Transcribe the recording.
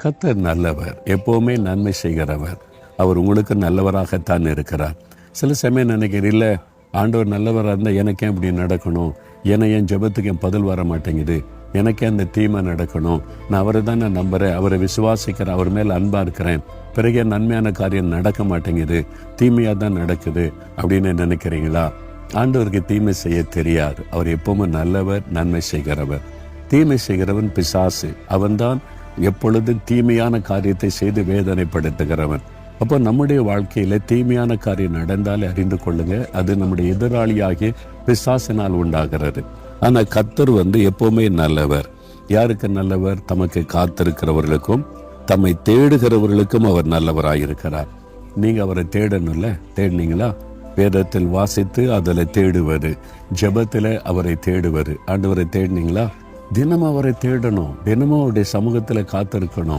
கர்த்தர் நல்லவர், எப்போவுமே நன்மை செய்கிறவர். அவர் உங்களுக்கு நல்லவராகத்தான் இருக்கிறார். சில சமயம் நினைக்கிறேன், இல்லை ஆண்டவர் நல்லவராக இருந்தால் எனக்கே இப்படி நடக்கணும், ஏன்னா என் ஜெபத்துக்கு என் பதில் வர மாட்டேங்குது, எனக்கே அந்த தீமை நடக்கணும், நான் அவரை தான் நான் நம்புகிறேன், அவரை விசுவாசிக்கிறேன், அவர் மேலே அன்பாக இருக்கிறேன், பிறகு நன்மையான காரியம் நடக்க மாட்டேங்குது, தீமையாக தான் நடக்குது அப்படின்னு நினைக்கிறீங்களா? ஆண்டவருக்கு தீமை செய்ய தெரியாது. அவர் எப்பவுமே நல்லவர், நன்மை செய்கிறவர். தீமை செய்கிறவன் பிசாசு. அவன்தான் எப்பொழுதும் தீமையான காரியத்தை செய்து வேதனைப்படுத்துகிறவன். அப்போ நம்முடைய வாழ்க்கையில தீமையான காரியம் நடந்தாலே அறிந்து கொள்ளுங்க, அது நம்முடைய எதிராளியாகிய பிசாசினால் உண்டாகிறது. ஆனா கர்த்தர் எப்பவுமே நல்லவர். யாருக்கு நல்லவர்? தமக்கு காத்திருக்கிறவர்களுக்கும் தம்மை தேடுகிறவர்களுக்கும் அவர் நல்லவராயிருக்கிறார். நீங்க அவரை தேடணும்ல, தேடினீங்களா? வேதத்தில் வாசித்து அதில் தேடுவது, ஜெபத்தில் அவரை தேடுவது. ஆண்டவரை தேடினீங்களா? தினமும் அவரை தேடணும், தினமும் அவருடைய சமூகத்தில் காத்திருக்கணும்.